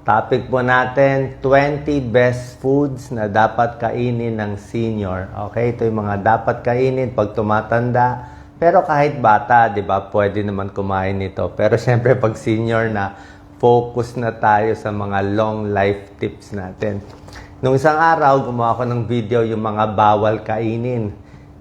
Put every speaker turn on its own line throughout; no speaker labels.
Topic po natin, 20 best foods na dapat kainin ng senior. Okay, ito yung mga dapat kainin pag tumatanda. Pero kahit bata, di ba, pwede naman kumain nito. Pero syempre pag senior na, focus na tayo sa mga long life tips natin. Nung isang araw, gumawa ko ng video yung mga bawal kainin.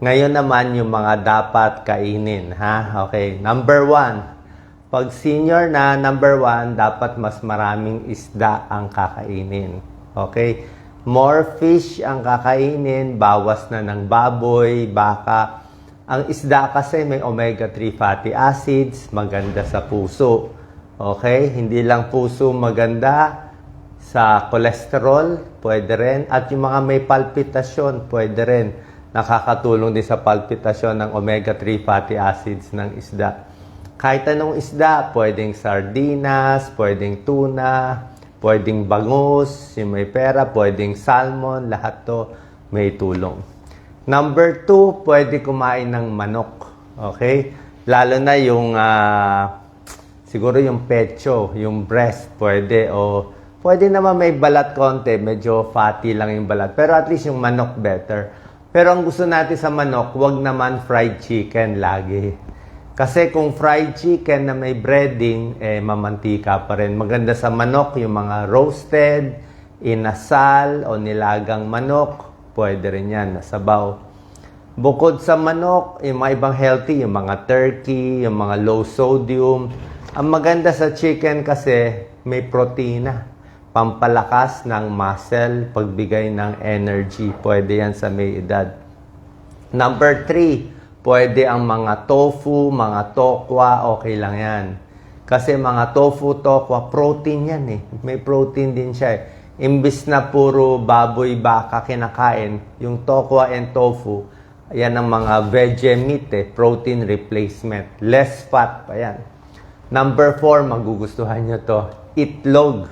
Ngayon naman yung mga dapat kainin. Ha? Okay, number 1. Pag senior na, number 1, dapat mas maraming isda ang kakainin. Okay? More fish ang kakainin, bawas na ng baboy, baka. Ang isda kasi may omega-3 fatty acids, maganda sa puso. Okay? Hindi lang puso maganda, sa cholesterol, pwede rin. At yung mga may palpitasyon, pwede rin. Nakakatulong din sa palpitasyon ng omega-3 fatty acids ng isda. Kahit anong isda, pwedeng sardinas, pwedeng tuna, pwedeng bangus, yung may pera, pwedeng salmon, lahat to may tulong. Number 2, pwede kumain ng manok. Okay? Lalo na yung, siguro yung pecho, yung breast, pwede. O pwede naman may balat konti, medyo fatty lang yung balat. Pero at least yung manok better. Pero ang gusto natin sa manok, wag naman fried chicken lagi. Kasi kung fried chicken na may breading, mamantika pa rin. Maganda sa manok, yung mga roasted, inasal, o nilagang manok, pwede rin yan, nasabaw. Bukod sa manok, yung mga ibang healthy, yung mga turkey, yung mga low sodium. Ang maganda sa chicken kasi, may protina. Pampalakas ng muscle, pagbigay ng energy. Pwede yan sa may edad. Number 3, pwede ang mga tofu, mga tokwa, okay lang yan. Kasi mga tofu, tokwa, protein yan eh. May protein din siya eh. Imbis na puro baboy, baka kinakain, yung tokwa and tofu, yan ang mga veggie meat eh, protein replacement. Less fat pa yan. Number 4, magugustuhan nyo to, itlog.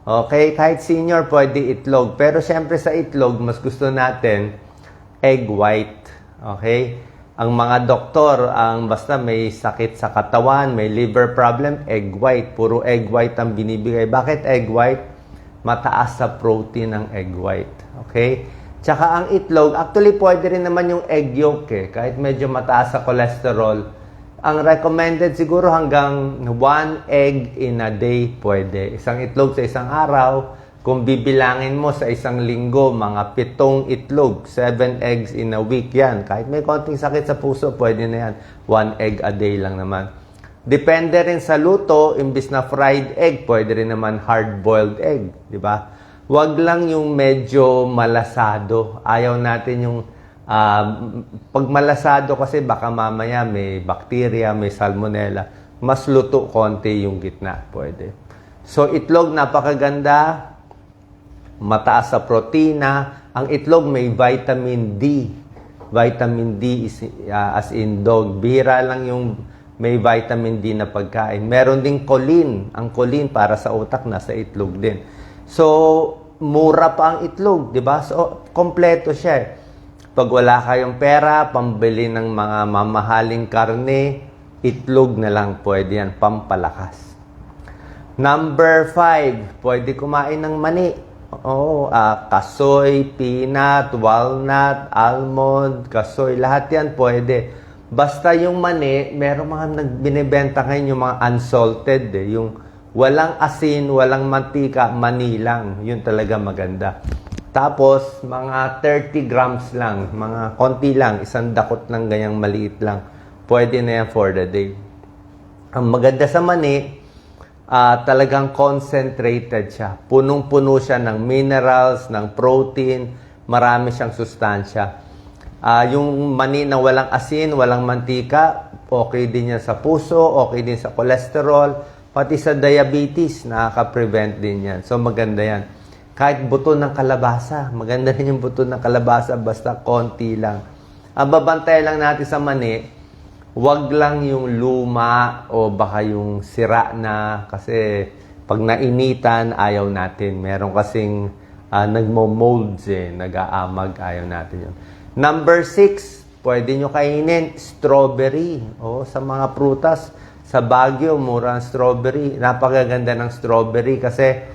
Okay, kahit senior, pwede itlog. Pero syempre sa itlog, mas gusto natin egg white. Okay? Ang mga doktor, basta may sakit sa katawan, may liver problem, egg white. Puro egg white ang binibigay. Bakit egg white? Mataas sa protein ng egg white. Okay? Tsaka ang itlog, actually pwede rin naman yung egg yolk eh. Kahit medyo mataas sa cholesterol. Ang recommended siguro hanggang 1 egg in a day pwede. Isang itlog sa isang araw. Kung bibilangin mo sa isang linggo, mga 7 itlog, 7 eggs in a week yan. Kahit may konting sakit sa puso, pwede na yan. 1 egg a day lang naman. Depende rin sa luto, imbis na fried egg, pwede rin naman hard-boiled egg. Di ba? Huwag lang yung medyo malasado. Ayaw natin yung pag malasado kasi baka mamaya may bacteria, may salmonella. Mas luto konti yung gitna. Pwede. So, itlog napakaganda. Mataas sa protina. Ang itlog may vitamin D. Vitamin D is as in dog. Bihira lang yung may vitamin D na pagkain. Meron ding choline. Ang choline para sa utak nasa itlog din. So, mura pa ang itlog, di ba? So, kompleto siya. Pag wala kayong pera, pambili ng mga mamahaling karne, itlog na lang pwede yan, pampalakas. Number 5, pwede kumain ng mani. Kasoy, peanut, walnut, almond, kasoy, lahat yan pwede. Basta yung mani, merong mga binibenta ngayon yung mga unsalted, yung walang asin, walang mantika, mani lang. Yun talaga maganda. Tapos, mga 30 grams lang, mga konti lang, isang dakot ng ganyang maliit lang. Pwede na yan for the day. Ang maganda sa mani, talagang concentrated siya. Punong-puno siya ng minerals, ng protein, marami siyang sustansya. Yung mani na walang asin, walang mantika, okay din yan sa puso, okay din sa cholesterol, pati sa diabetes, nakaka-prevent din yan. So maganda yan. Kahit buto ng kalabasa, maganda rin yung buto ng kalabasa, basta konti lang. Ang babantay lang natin sa mani, wag lang yung luma o baka yung sira na, kasi pag nainitan, ayaw natin. Meron kasing nagmo-molds nag-aamag, ayaw natin yun. Number 6, pwede nyo kainin strawberry. Sa mga prutas, sa Baguio, mura ang strawberry. Napakaganda ng strawberry kasi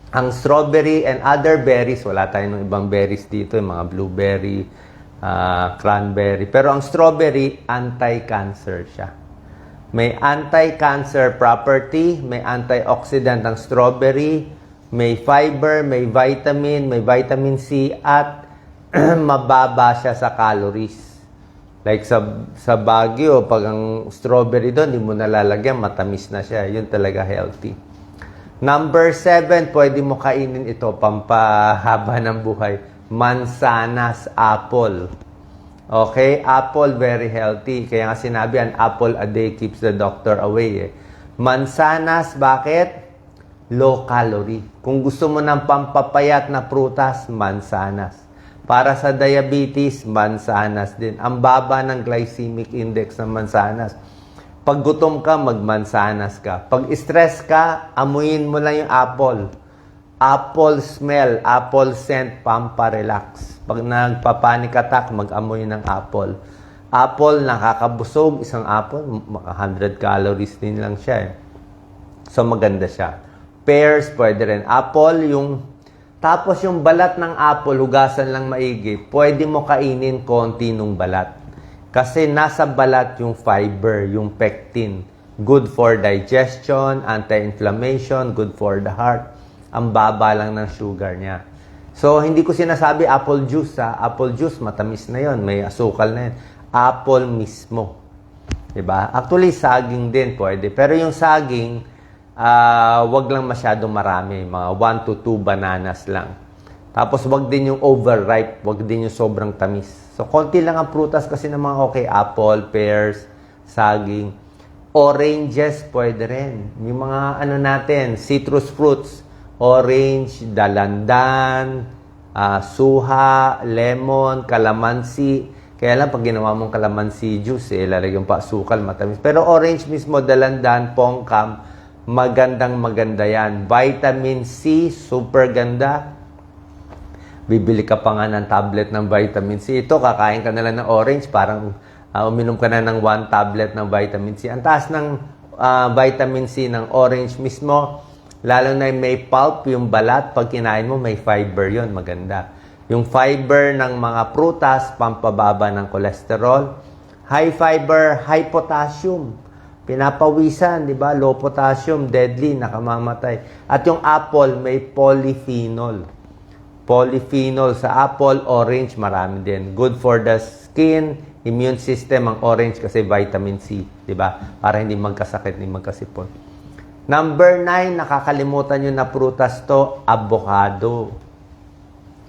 Ang strawberry and other berries, wala tayong ibang berries dito, yung mga blueberry, cranberry. Pero ang strawberry, anti-cancer siya. May anti-cancer property, may antioxidant ang strawberry, may fiber, may vitamin C, at mababa siya sa calories. Like sa Baguio, pag ang strawberry doon, hindi mo nalalagyan, matamis na siya. Yun talaga healthy. Number 7, pwede mo kainin ito, pampahaba ng buhay. Mansanas apple. Okay? Apple, very healthy. Kaya nga sinabi, an apple a day keeps the doctor away. Mansanas, bakit? Low calorie. Kung gusto mo ng pampapayat na prutas, mansanas. Para sa diabetes, mansanas din. Ang baba ng glycemic index ng mansanas. Pag gutom ka, magmansanas ka. Pag stress ka, amuyin mo lang yung apple. Apple smell, apple scent, pamparelax. Pag nagpa-panic attack, mag-amoy ng apple. Apple, nakakabusog. Isang apple, 100 calories din lang siya. So, maganda siya. Pears, pwede rin. Apple, tapos yung balat ng apple, hugasan lang maigi. Pwede mo kainin konti nung balat. Kasi nasa balat yung fiber, yung pectin. Good for digestion, anti-inflammation, good for the heart. Ang baba lang ng sugar niya. So, hindi ko sinasabi apple juice, ha? Apple juice, matamis na yon, may asukal na yun. Apple mismo. Diba? Actually, saging din pwede. Pero yung saging, wag lang masyadong marami. Mga 1 to 2 bananas lang. Tapos, wag din yung overripe. Wag din yung sobrang tamis. So, konti lang ang prutas kasi ng mga okay. Apple, pears, saging. Oranges, pwede rin. Yung mga natin, citrus fruits. Orange, dalandan, suha, lemon, calamansi. Kaya lang, pag ginawa mong calamansi juice, lalagyan pa sukal, matamis. Pero orange mismo, dalandan, pongkam, maganda yan. Vitamin C, super ganda. Bibili ka pa nga ng tablet ng vitamin C. Ito, kakain ka na lang ng orange, parang uminom ka na ng 1 tablet ng vitamin C. Ang taas ng vitamin C ng orange mismo, lalo na may pulp, yung balat, pag kinain mo, may fiber yon, maganda. Yung fiber ng mga prutas, pampababa ng cholesterol. High fiber, high potassium. Pinapawisan, di ba? Low potassium, deadly, nakamamatay. At yung apple, may polyphenol. Polyphenol sa apple, orange, marami din. Good for the skin, immune system, ang orange kasi vitamin C, di ba? Para hindi magkasakit, hindi magkasipon. Number 9, nakakalimutan nyo na prutas to, avocado.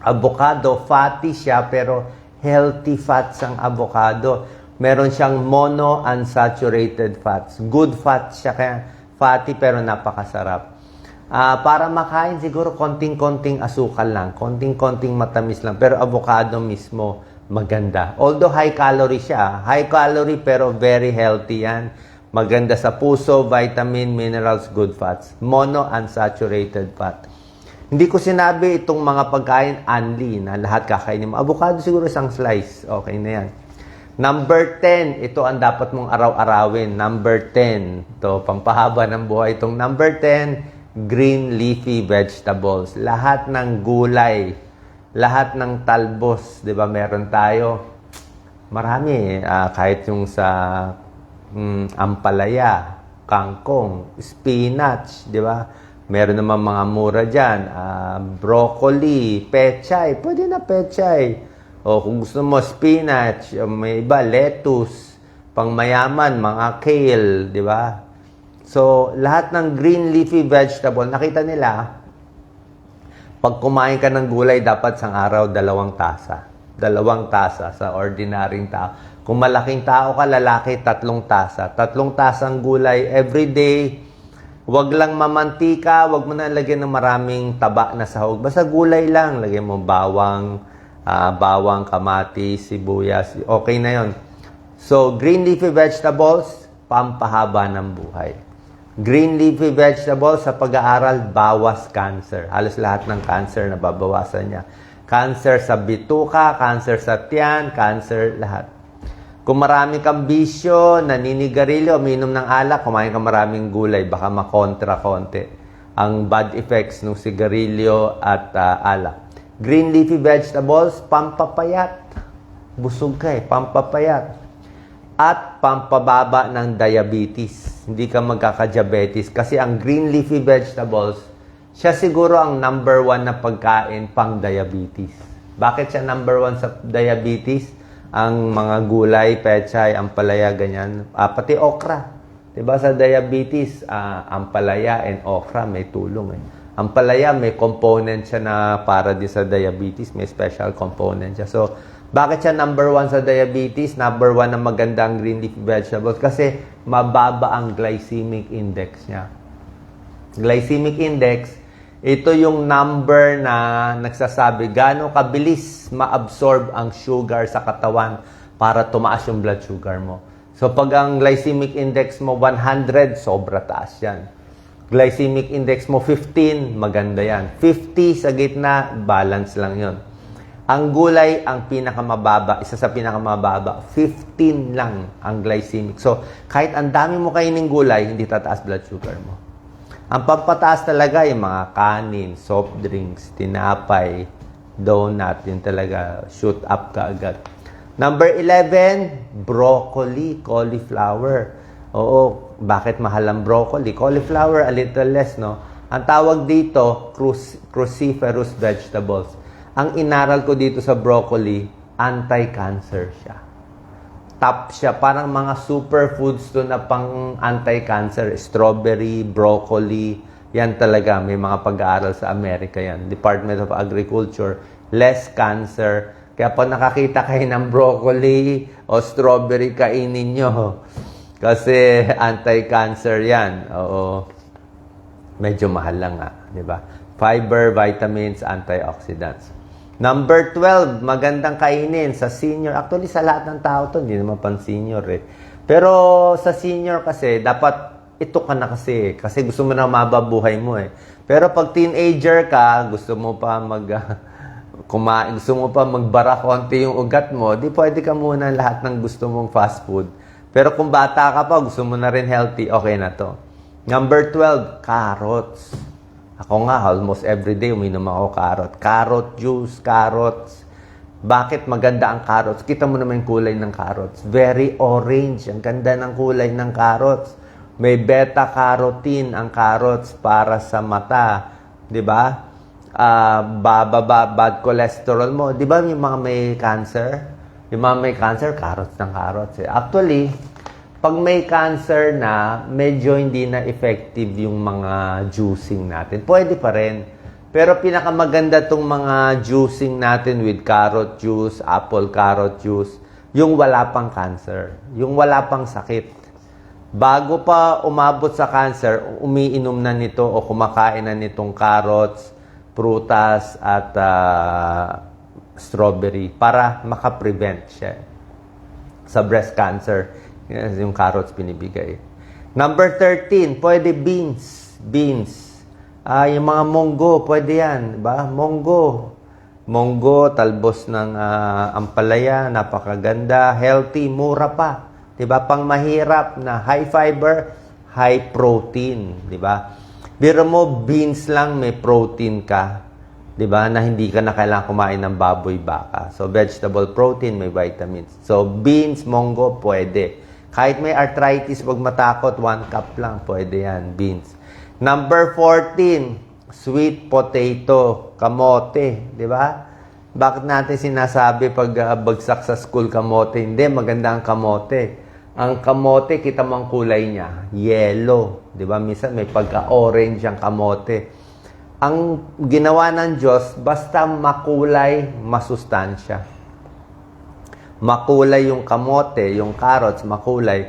Avocado, fatty siya, pero healthy fats ang avocado. Meron siyang monounsaturated fats. Good fats siya, kaya fatty pero napakasarap. Para makain, siguro konting-konting asukal lang. Konting-konting matamis lang. Pero avocado mismo, maganda. Although high calorie siya. High calorie pero very healthy yan. Maganda sa puso, vitamin, minerals, good fats. Monounsaturated fat. Hindi ko sinabi itong mga pagkain only na lahat kakainin mo. Avocado siguro isang slice. Okay na yan. Number 10, ito ang dapat mong araw-arawin. Number 10, ito, pampahaba ng buhay. Itong number 10, green leafy vegetables. Lahat ng gulay, lahat ng talbos, 'di ba? Meron tayo. Marami kahit yung sa ampalaya, kangkong, spinach, 'di ba? Meron naman mga mura diyan, broccoli, pechay, pwede na pechay. O kung gusto mo spinach, may iba lettuce, pangmayaman, mga kale, 'di ba? So, lahat ng green leafy vegetable, nakita nila, pag kumain ka ng gulay, dapat sang araw 2 tasa. 2 tasa sa ordinaryong tao. Kung malaking tao ka, lalaki, 3 tasa. 3 tasang gulay every day. Huwag lang mamantika, huwag mo na lagyan ng maraming taba na sahog. Basta gulay lang. Lagyan mo bawang, kamatis, sibuyas. Okay na yon. So, green leafy vegetables, pampahaba ng buhay. Green leafy vegetables sa pag-aaral, bawas cancer. Halos lahat ng cancer nababawasan niya. Cancer sa bituka, cancer sa tiyan, cancer lahat. Kung marami kang bisyo, naninigarilyo, uminom ng alak, kumain ka maraming gulay, baka makontra konti. ang bad effects ng sigarilyo at alak. Green leafy vegetables, pampapayat. Busog ka pampapayat. At pampababa ng diabetes. Hindi ka magkaka-diabetes. Kasi ang green leafy vegetables, siya siguro ang number 1 na pagkain pang diabetes. Bakit siya number 1 sa diabetes? Ang mga gulay, pechay, ampalaya, ganyan. Pati okra. Diba sa diabetes, ampalaya and okra may tulong Ampalaya, may component siya na para din sa diabetes. May special component siya. So, bakit siya number 1 sa diabetes? Number 1 na magandang green leafy vegetables? Kasi mababa ang glycemic index niya. Glycemic index, ito yung number na nagsasabi gaano kabilis ma-absorb ang sugar sa katawan para tumaas yung blood sugar mo. So, pag ang glycemic index mo 100, sobra taas yan. Glycemic index mo 15, maganda yan. 50 sa gitna, balance lang yon. Ang gulay, ang pinakamababa, isa sa pinakamababa, 15 lang ang glycemic. So, kahit ang dami mo kainin gulay, hindi tataas blood sugar mo. Ang pampataas talaga yung mga kanin, soft drinks, tinapay, donut, yun talaga, shoot up ka agad. Number 11, broccoli, cauliflower. Oo, bakit mahal ang broccoli? Cauliflower, a little less, no? Ang tawag dito, cruciferous vegetables. Ang inaral ko dito sa broccoli, anti-cancer siya. Top siya. Parang mga superfoods to na pang anti-cancer. Strawberry, broccoli, yan talaga. May mga pag-aaral sa Amerika yan. Department of Agriculture, less cancer. Kaya pag nakakita kayo ng broccoli o strawberry, kainin nyo. Kasi anti-cancer yan. Oo. Medyo mahal lang di ba? Fiber, vitamins, antioxidants. Number 12, magandang kainin sa senior. Actually, sa lahat ng tao to, hindi naman pang senior Pero sa senior kasi, dapat ito ka na kasi. Kasi gusto mo na mababuhay mo Pero pag teenager ka, gusto mo pa kumain, gusto mo pa magbara konti yung ugat mo, di pwede ka muna lahat ng gusto mong fast food. Pero kung bata ka pa, gusto mo na rin healthy, okay na to. Number 12, carrots. Ako nga, almost every day uminom ako carrot. Carrot juice, carrots. Bakit maganda ang carrots? Kita mo naman yung kulay ng carrots. Very orange. Ang ganda ng kulay ng carrots. May beta-carotene ang carrots para sa mata. Di ba? Bababa bad cholesterol mo. Di ba yung mga may cancer? Yung mga may cancer, carrots ng carrots Actually, pag may cancer na, medyo hindi na effective yung mga juicing natin. Pwede pa rin. Pero pinakamaganda tong mga juicing natin with carrot juice, apple carrot juice, yung wala pang cancer. Yung wala pang sakit. Bago pa umabot sa cancer, umiinom na nito o kumakain na nitong carrots, prutas, at strawberry para makaprevent siya sa breast cancer. Yung carrots binibigay. Number 13, pwede beans. Beans. Yung mga munggo, pwede yan. Diba? Munggo. Munggo, talbos ng ampalaya, napakaganda, healthy, mura pa. Diba? Pang mahirap na high fiber, high protein. Diba? Biro mo, beans lang may protein ka. Diba? Na hindi ka na kailangan kumain ng baboy, baka. So, vegetable protein, may vitamins. So, beans, munggo, pwede. Kahit may arthritis, wag matakot, 1 cup lang, pwede yan, beans. Number 14, sweet potato, kamote, di ba? Bakit natin sinasabi pag bagsak sa school kamote? Hindi, maganda ang kamote. Ang kamote, kita mo ang kulay niya, yellow, di ba? Minsan may pagka-orange ang kamote. Ang ginawa ng Diyos, basta makulay, masustansya. Makulay yung kamote, yung carrots, makulay.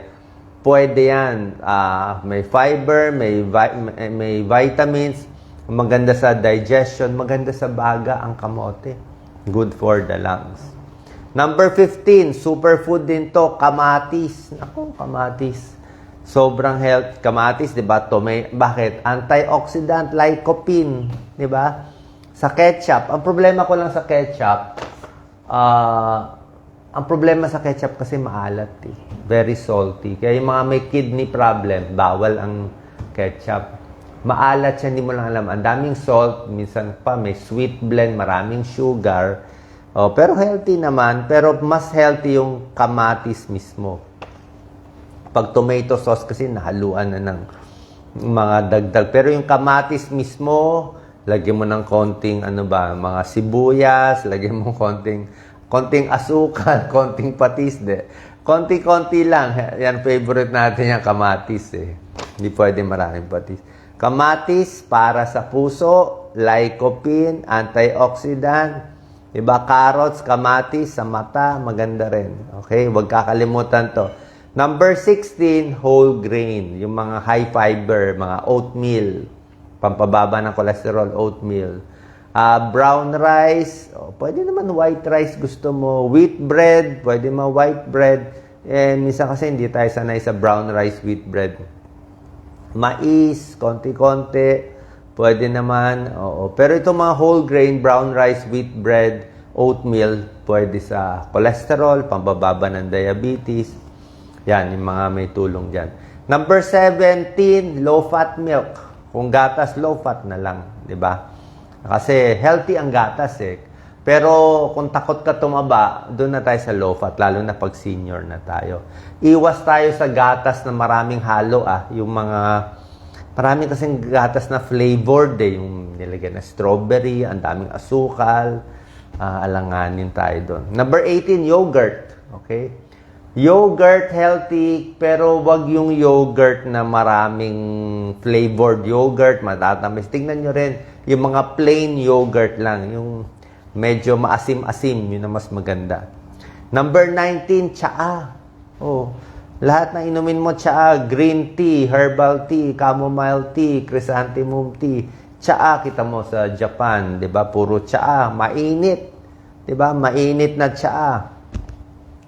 Pwede yan. May fiber, may vitamins. Maganda sa digestion, maganda sa baga ang kamote. Good for the lungs. Number 15, superfood din to, kamatis. Naku, kamatis. Sobrang health. Kamatis, di ba? Bakit? Antioxidant, lycopene. Di ba? Sa ketchup. Ang problema ko lang sa ketchup, ang problema sa ketchup kasi maalat Very salty. Kaya yung mga may kidney problem, bawal ang ketchup. Maalat siya, hindi mo lang alam. Ang daming salt, minsan pa may sweet blend, maraming sugar. Oh, pero healthy naman. Pero mas healthy yung kamatis mismo. Pag tomato sauce kasi nahaluan na ng mga dagdag. Pero yung kamatis mismo, lagyan mo ng konting mga sibuyas, lagyan mo konting asukal, konting patis. Konti-konti lang. Yan, favorite natin yung kamatis eh. Hindi pwede maraming patis. Kamatis para sa puso, lycopene, antioxidant, diba? Carrots, kamatis sa mata, maganda rin. Okay? Huwag kakalimutan to. Number 16, whole grain. Yung mga high fiber, mga oatmeal. Pampababa ng cholesterol, oatmeal. Brown rice, pwede naman white rice gusto mo. Wheat bread, pwede mo white bread. Minsan kasi hindi tayo sanay sa brown rice, wheat bread. Mais, konti-konti, pwede naman. Oo. Pero itong mga whole grain, brown rice, wheat bread, oatmeal, pwede sa cholesterol, pambababa ng diabetes. Yan, yung mga may tulong dyan. Number 17, low-fat milk. Kung gatas, low-fat na lang. Diba? Kasi healthy ang gatas eh. Pero kung takot ka tumaba, doon na tayo sa low-fat, lalo na pag senior na tayo. Iwas tayo sa gatas na maraming halo Yung maraming kasing gatas na flavored yung nilagyan na strawberry, ang daming asukal. Alanganin tayo doon. Number 18, yogurt. Okay? Yogurt, healthy, pero wag yung yogurt na maraming flavored yogurt, matatamis. Tingnan nyo rin, yung mga plain yogurt lang, yung medyo maasim-asim, yun na mas maganda. Number 19, tsaa. Lahat na inumin mo tsaa, green tea, herbal tea, chamomile tea, chrysanthemum tea. Tsaa, kita mo sa Japan, 'di ba? Puro tsaa, mainit. 'Di ba? Mainit na tsaa.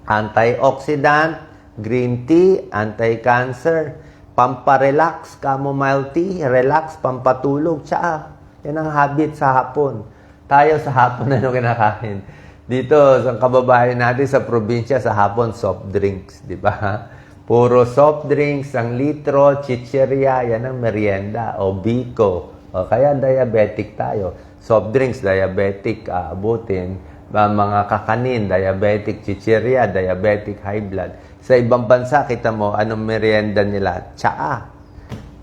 Antioxidant, green tea, anti-cancer, pamparelax, chamomile tea, relax, pampatulog, tsaa. Yan ang habit sa hapon. Tayo sa hapon ano kinakain? Dito sa kababayan natin sa probinsya sa hapon soft drinks, 'di ba? Puro soft drinks, ang litro, chichirya, yan ang merienda o biko. O kaya diabetic tayo. Soft drinks, diabetic, abutin. Mga kakanin, diabetic, chichirya, diabetic, high blood. Sa ibang bansa, kita mo, anong merienda nila? Tsaa.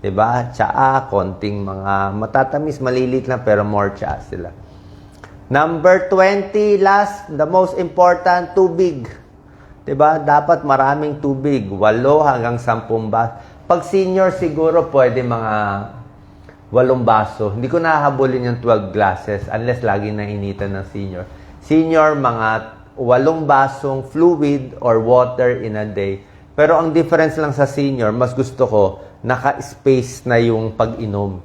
Diba? Tsaa, konting mga matatamis, malilit lang, pero more tsaa sila. Number 20, last, the most important, tubig. Diba? Dapat maraming tubig. 8 hanggang 10 baso. Pag senior, siguro pwede mga 8 baso. Hindi ko nahahabulin yung 12 glasses unless lagi na initan ng senior. Senior, mga 8 basong fluid or water in a day. Pero ang difference lang sa senior, mas gusto ko, naka-space na yung pag-inom.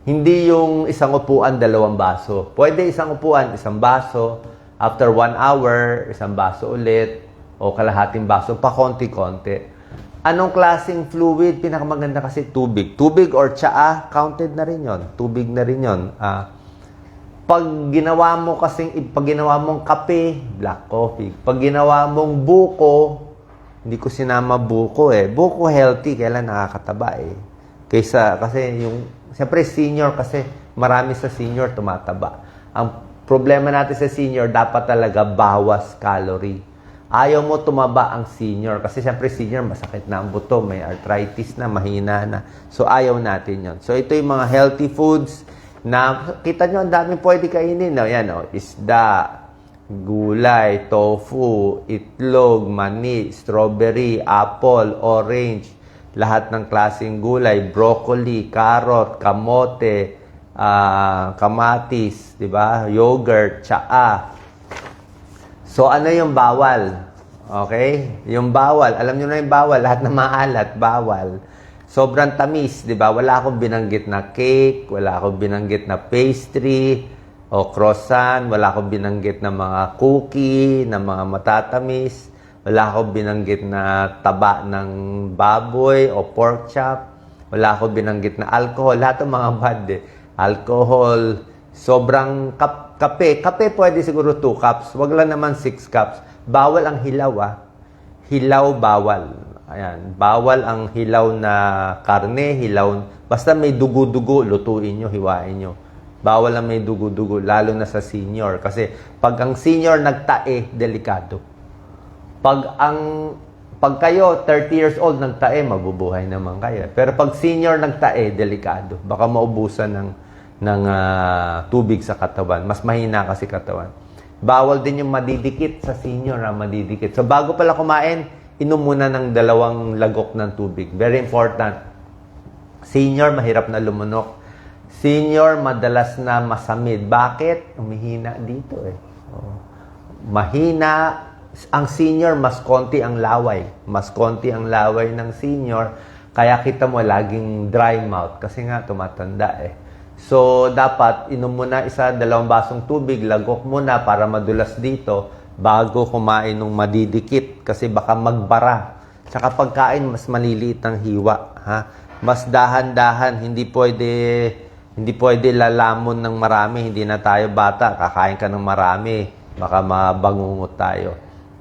Hindi yung isang upuan, 2 baso. Pwede isang upuan, 1 baso. After 1 hour, 1 baso ulit. O kalahating baso, pa konti-konti. Anong klaseng fluid? Pinakamaganda kasi tubig. Tubig or tsaa, counted na rin yon. Tubig na rin yon. Pag ginawa mong kape, black coffee. Pag ginawa mong buko, hindi ko sinama buko eh. Buko healthy, kailan nakakataba eh. Kasi siyempre senior kasi, marami sa senior tumataba. Ang problema natin sa senior, dapat talaga bawas calorie. Ayaw mo tumaba ang senior. Kasi siyempre senior, masakit na ang buto. May arthritis na, mahina na. So, ayaw natin yon. So, ito yung mga healthy foods na, kita nyo, ang dami pwede kainin. Yan, isda, gulay, tofu, itlog, mani, strawberry, apple, orange, lahat ng klaseng gulay, broccoli, carrot, kamote, kamatis, di ba? Yogurt, tsaa. So, ano yung bawal? Okay? Yung bawal. Alam nyo na yung bawal. Lahat na maalat, bawal. Sobrang tamis, di ba? Wala akong binanggit na cake, wala akong binanggit na pastry, o croissant, wala akong binanggit na mga cookie, na mga matatamis, wala akong binanggit na taba ng baboy o pork chop, wala akong binanggit na alcohol. Lahat ng mga bad Alcohol, sobrang kape. Kape pwede siguro 2 cups. Wag lang naman 6 cups. Bawal ang hilaw Hilaw bawal. Ayan. Bawal ang hilaw na karne, Basta may dugo-dugo, lutuin nyo, hiwain nyo. Bawal lang may dugo-dugo, lalo na sa senior. Kasi pag ang senior nagtae, delikado. Pag kayo, 30 years old, nagtae, mabubuhay naman kayo. Pero pag senior nagtae, delikado. Baka maubusan ng tubig sa katawan. Mas mahina kasi katawan. Bawal din yung madidikit sa senior, madidikit. So, bago pala kumain, inom muna ng 2 lagok ng tubig. Very important. Senior, mahirap na lumunok. Senior, madalas na masamid. Bakit? Umihina dito eh. Mahina. Ang senior, mas konti ang laway. Mas konti ang laway ng senior. Kaya kita mo, laging dry mouth. Kasi nga, tumatanda eh. So, dapat inom muna 1, 2 basong tubig. Lagok muna para madulas dito bago kumain ng madidikit. Kasi baka magbara. Tsaka pagkain, mas maliliit ang hiwa. Ha? Mas dahan-dahan. Hindi pwede lalamon ng marami. Hindi na tayo bata. Kakain ka ng marami. Baka mabangungot tayo.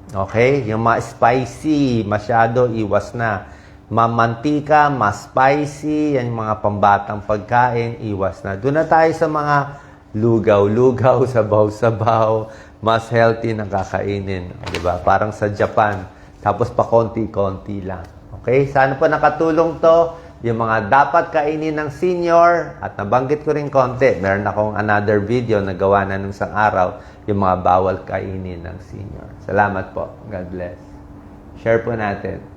Okay? Yung mga spicy, masyado, iwas na. Mamantika, mas spicy, yan yung mga pambatang pagkain, iwas na. Doon na tayo sa mga lugaw-lugaw, sabaw-sabaw, mas healthy na kakainin. Diba? Parang sa Japan. Tapos pa konti-konti lang. Okay? Sana po nakatulong to. Yung mga dapat kainin ng senior, at nabanggit ko rin konti, meron akong another video na gawa na nung isang araw, yung mga bawal kainin ng senior. Salamat po. God bless. Share po natin.